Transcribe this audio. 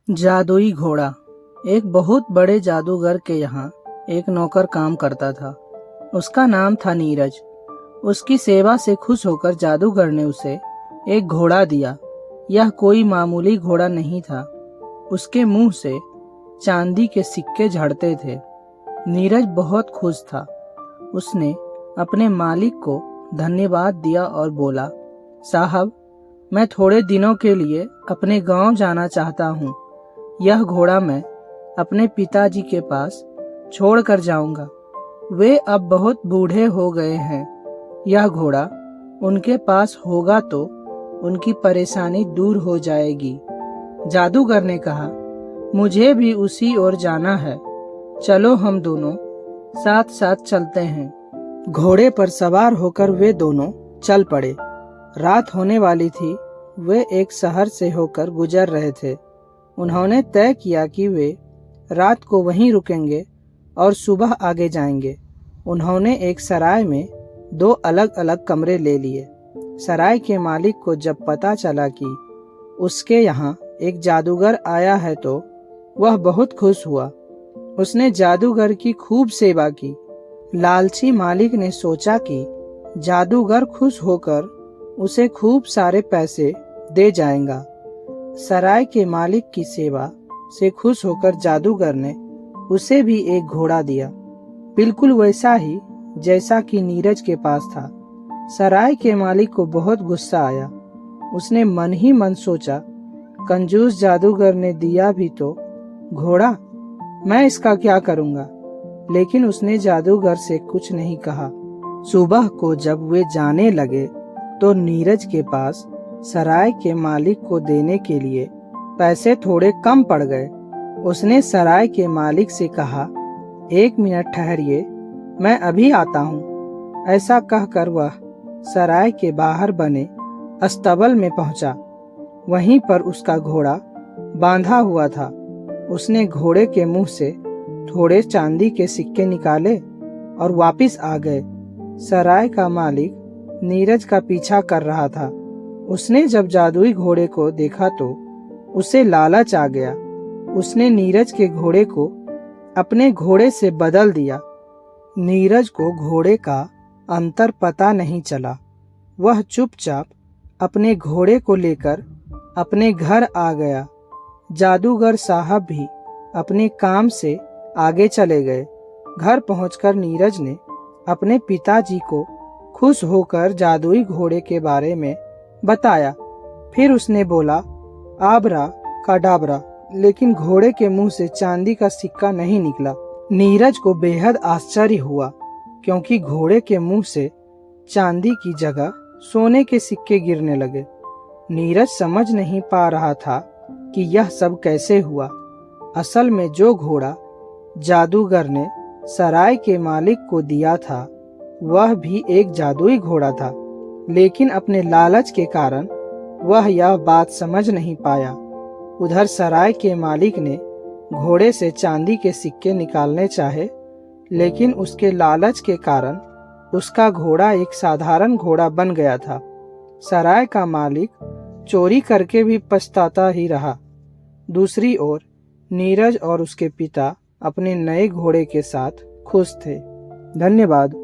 जादुई घोड़ा। एक बहुत बड़े जादूगर के यहाँ एक नौकर काम करता था। उसका नाम था नीरज। उसकी सेवा से खुश होकर जादूगर ने उसे एक घोड़ा दिया। यह कोई मामूली घोड़ा नहीं था। उसके मुंह से चांदी के सिक्के झड़ते थे। नीरज बहुत खुश था। उसने अपने मालिक को धन्यवाद दिया और बोला, साहब, मैं थोड़े दिनों के लिए अपने गांव जाना चाहता हूँ। यह घोड़ा मैं अपने पिताजी के पास छोड़कर जाऊंगा। वे अब बहुत बूढ़े हो गए हैं। यह घोड़ा उनके पास होगा तो उनकी परेशानी दूर हो जाएगी। जादूगर ने कहा, मुझे भी उसी ओर जाना है। चलो हम दोनों साथ साथ चलते हैं। घोड़े पर सवार होकर वे दोनों चल पड़े। रात होने वाली थी। वे एक शहर से होकर गुजर रहे थे। उन्होंने तय किया कि वे रात को वहीं रुकेंगे और सुबह आगे जाएंगे। उन्होंने एक सराय में 2 अलग अलग कमरे ले लिए। सराय के मालिक को जब पता चला कि उसके यहाँ एक जादूगर आया है तो वह बहुत खुश हुआ। उसने जादूगर की खूब सेवा की। लालची मालिक ने सोचा कि जादूगर खुश होकर उसे खूब सारे पैसे दे जाएगा। सराय के मालिक की सेवा से खुश होकर जादूगर ने उसे भी एक घोड़ा दिया, बिल्कुल वैसा ही जैसा कि नीरज के पास था। सराय के मालिक को बहुत गुस्सा आया। उसने मन ही मन सोचा, कंजूस जादूगर ने दिया भी तो घोड़ा, मैं इसका क्या करूंगा। लेकिन उसने जादूगर से कुछ नहीं कहा। सुबह को जब वे जाने लगे तो नीरज के पास सराय के मालिक को देने के लिए पैसे थोड़े कम पड़ गए। उसने सराय के मालिक से कहा, 1 मिनट ठहरिए, मैं अभी आता हूँ। ऐसा कहकर वह सराय के बाहर बने अस्तबल में पहुंचा। वहीं पर उसका घोड़ा बांधा हुआ था। उसने घोड़े के मुंह से थोड़े चांदी के सिक्के निकाले और वापस आ गए। सराय का मालिक नीरज का पीछा कर रहा था। उसने जब जादुई घोड़े को देखा तो उसे लालच आ गया। उसने नीरज के घोड़े को अपने घोड़े से बदल दिया। नीरज को घोड़े का अंतर पता नहीं चला। वह चुपचाप अपने घोड़े को लेकर अपने घर आ गया। जादूगर साहब भी अपने काम से आगे चले गए। घर पहुंचकर नीरज ने अपने पिताजी को खुश होकर जादुई घोड़े के बारे में बताया। फिर उसने बोला, आबरा काडाबरा, लेकिन घोड़े के मुंह से चांदी का सिक्का नहीं निकला। नीरज को बेहद आश्चर्य हुआ, क्योंकि घोड़े के मुंह से चांदी की जगह सोने के सिक्के गिरने लगे। नीरज समझ नहीं पा रहा था कि यह सब कैसे हुआ। असल में जो घोड़ा जादूगर ने सराय के मालिक को दिया था वह भी एक जादुई घोड़ा था, लेकिन अपने लालच के कारण वह यह बात समझ नहीं पाया। उधर सराय के मालिक ने घोड़े से चांदी के सिक्के निकालने चाहे, लेकिन उसके लालच के कारण उसका घोड़ा एक साधारण घोड़ा बन गया था। सराय का मालिक चोरी करके भी पछताता ही रहा। दूसरी ओर नीरज और उसके पिता अपने नए घोड़े के साथ खुश थे। धन्यवाद।